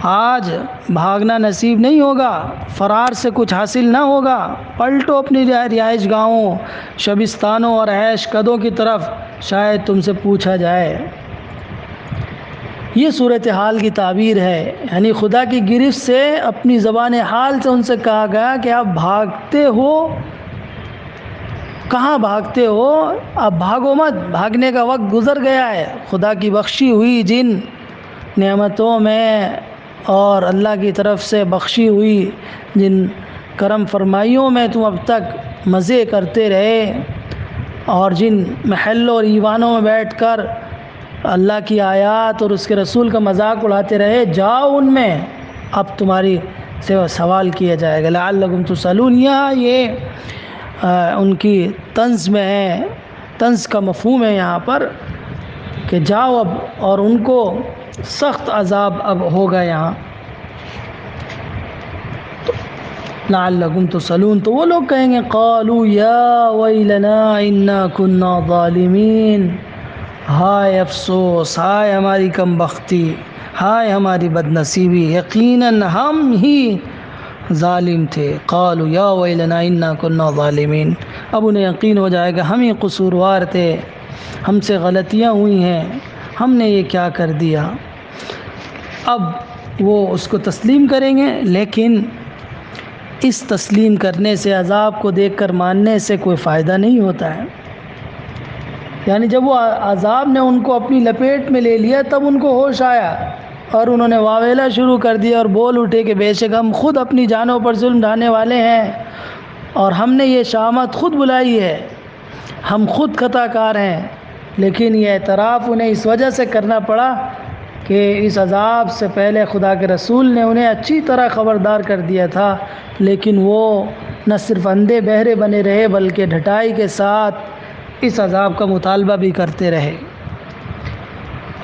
آج بھاگنا نصیب نہیں ہوگا، فرار سے کچھ حاصل نہ ہوگا، پلٹو اپنی رہائش گاہوں، شبستانوں اور عیش قدوں کی طرف، شاید تم سے پوچھا جائے۔ یہ صورتحال کی تعبیر ہے، یعنی خدا کی گرفت سے، اپنی زبان حال سے ان سے کہا گیا کہ آپ بھاگتے ہو، کہاں بھاگتے ہو؟ اب بھاگو مت، بھاگنے کا وقت گزر گیا ہے۔ خدا کی بخشی ہوئی جن نعمتوں میں اور اللہ کی طرف سے بخشی ہوئی جن کرم فرمائیوں میں تم اب تک مزے کرتے رہے، اور جن محلوں اور ایوانوں میں بیٹھ کر اللہ کی آیات اور اس کے رسول کا مذاق اڑاتے رہے، جاؤ ان میں، اب تمہاری سے سوال کیا جائے گا۔ لعلکم تسألون، یہاں یہ ان کی طنز میں ہے، طنز کا مفہوم ہے یہاں پر کہ جاؤ اب، اور ان کو سخت عذاب اب ہوگا یہاں۔ لعلکم تسألون، تو وہ لوگ کہیں گے، قالوا یا ویلنا انا کنا ظالمین، ہائے افسوس، ہائے ہماری کم بختی، ہائے ہماری بد نصیبی، یقیناً ہم ہی ظالم تھے۔ قالوا یا ویلنا انا کنا ظالمین، اب انہیں یقین ہو جائے گا ہم ہی قصوروار تھے، ہم سے غلطیاں ہوئی ہیں، ہم نے یہ کیا کر دیا۔ اب وہ اس کو تسلیم کریں گے، لیکن اس تسلیم کرنے سے، عذاب کو دیکھ کر ماننے سے کوئی فائدہ نہیں ہوتا ہے۔ یعنی جب وہ عذاب نے ان کو اپنی لپیٹ میں لے لیا، تب ان کو ہوش آیا اور انہوں نے واویلا شروع کر دیا اور بول اٹھے کہ بے شک ہم خود اپنی جانوں پر ظلم ڈھانے والے ہیں، اور ہم نے یہ شامت خود بلائی ہے، ہم خود خطا کار ہیں، لیکن یہ اعتراف انہیں اس وجہ سے کرنا پڑا کہ اس عذاب سے پہلے خدا کے رسول نے انہیں اچھی طرح خبردار کر دیا تھا، لیکن وہ نہ صرف اندھے بہرے بنے رہے بلکہ ڈھٹائی کے ساتھ اس عذاب کا مطالبہ بھی کرتے رہے۔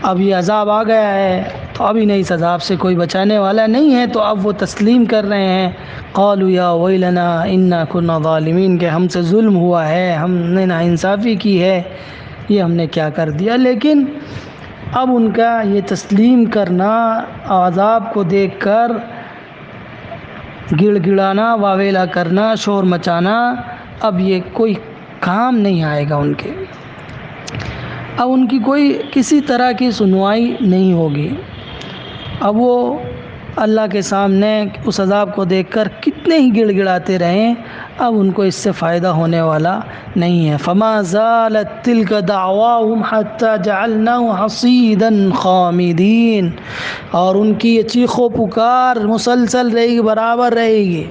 اب یہ عذاب آ گیا ہے تو اب انہیں اس عذاب سے کوئی بچانے والا نہیں ہے، تو اب وہ تسلیم کر رہے ہیں، قالوا یا ویلنا انا کنا ظالمین، کہ ہم سے ظلم ہوا ہے، ہم نے ناانصافی کی ہے، یہ ہم نے کیا کر دیا۔ لیکن اب ان کا یہ تسلیم کرنا، عذاب کو دیکھ کر گڑ گڑانا، واویلا کرنا، شور مچانا، اب یہ کوئی کام نہیں آئے گا ان کے، اب ان کی کوئی کسی طرح کی سنوائی نہیں ہوگی۔ اب وہ اللہ کے سامنے اس عذاب کو دیکھ کر کتنے ہی گڑ گڑاتے رہیں، اب ان کو اس سے فائدہ ہونے والا نہیں ہے۔ فما زالت تلک دعواہم حتی جعلناہ حصیدا خامدین، اور ان کی یہ چیخ و پکار مسلسل رہے گی، برابر رہے گی،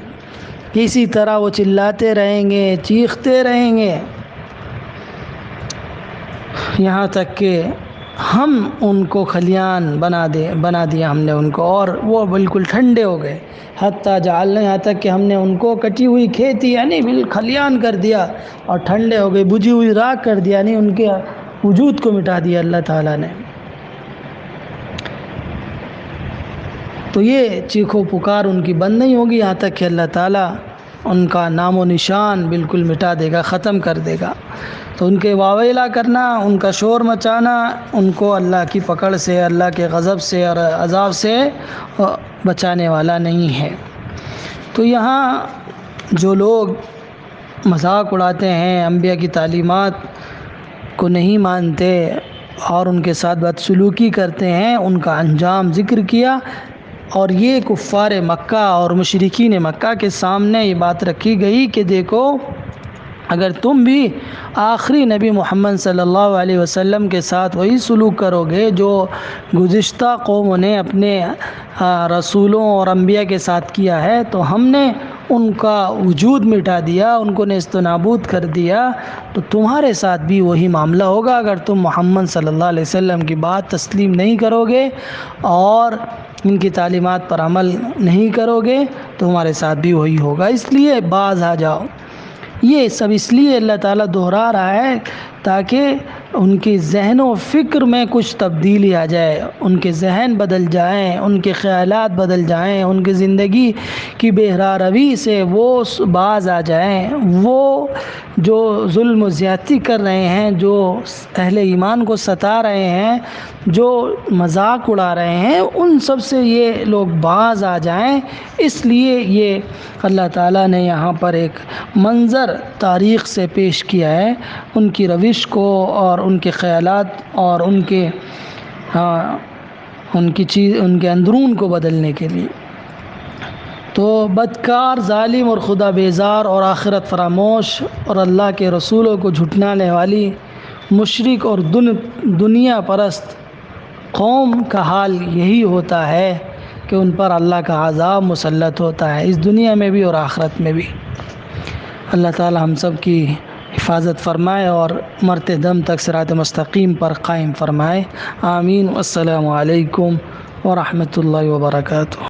اسی طرح وہ چلاتے رہیں گے، چیختے رہیں گے، یہاں تک کہ ہم ان کو کھلیان بنا دیا ہم نے ان کو، اور وہ بالکل ٹھنڈے ہو گئے۔ حتیٰ جعلنا، یہاں تک کہ ہم نے ان کو کٹی ہوئی کھیتی یعنی بالکل کھلیان کر دیا اور ٹھنڈے ہو گئے، بجھی ہوئی راکھ کر دیا، یعنی ان کے وجود کو مٹا دیا اللہ تعالیٰ نے۔ تو یہ چیخ و پکار ان کی بند نہیں ہوگی یہاں تک کہ اللہ تعالیٰ ان کا نام و نشان بالکل مٹا دے گا، ختم کر دے گا۔ تو ان کے واویلا کرنا، ان کا شور مچانا، ان کو اللہ کی پکڑ سے، اللہ کے غضب سے اور عذاب سے بچانے والا نہیں ہے۔ تو یہاں جو لوگ مذاق اڑاتے ہیں، انبیاء کی تعلیمات کو نہیں مانتے اور ان کے ساتھ بدسلوکی کرتے ہیں، ان کا انجام ذکر کیا، اور یہ کفار مکہ اور مشرکین مکہ کے سامنے یہ بات رکھی گئی کہ دیکھو، اگر تم بھی آخری نبی محمد صلی اللہ علیہ وسلم کے ساتھ وہی سلوک کرو گے جو گزشتہ قوموں نے اپنے رسولوں اور انبیاء کے ساتھ کیا ہے، تو ہم نے ان کا وجود مٹا دیا، ان کو نیست و نابود کر دیا، تو تمہارے ساتھ بھی وہی معاملہ ہوگا۔ اگر تم محمد صلی اللہ علیہ وسلم کی بات تسلیم نہیں کرو گے اور ان کی تعلیمات پر عمل نہیں کرو گے تو تمہارے ساتھ بھی وہی ہوگا، اس لیے باز آ جاؤ۔ یہ سب اس لیے اللہ تعالیٰ دہرا رہا ہے تاکہ ان کی ذہن و فکر میں کچھ تبدیلی آ جائے، ان کے ذہن بدل جائیں، ان کے خیالات بدل جائیں، ان کی زندگی کی بہرا روی سے وہ باز آ جائیں، وہ جو ظلم و زیادتی کر رہے ہیں، جو اہل ایمان کو ستا رہے ہیں، جو مذاق اڑا رہے ہیں، ان سب سے یہ لوگ باز آ جائیں۔ اس لیے یہ اللہ تعالیٰ نے یہاں پر ایک منظر تاریخ سے پیش کیا ہے، ان کی روش کو اور ان کے خیالات اور ان کے اندرون کو بدلنے کے لیے۔ تو بدکار، ظالم اور خدا بیزار اور آخرت فراموش اور اللہ کے رسولوں کو جھٹلانے والی مشرک اور دنیا پرست قوم کا حال یہی ہوتا ہے کہ ان پر اللہ کا عذاب مسلط ہوتا ہے، اس دنیا میں بھی اور آخرت میں بھی۔ اللہ تعالی ہم سب کی حفاظت فرمائے اور مرتے دم تک صراط مستقیم پر قائم فرمائے، آمین۔ والسلام علیکم ورحمۃ اللہ وبرکاتہ۔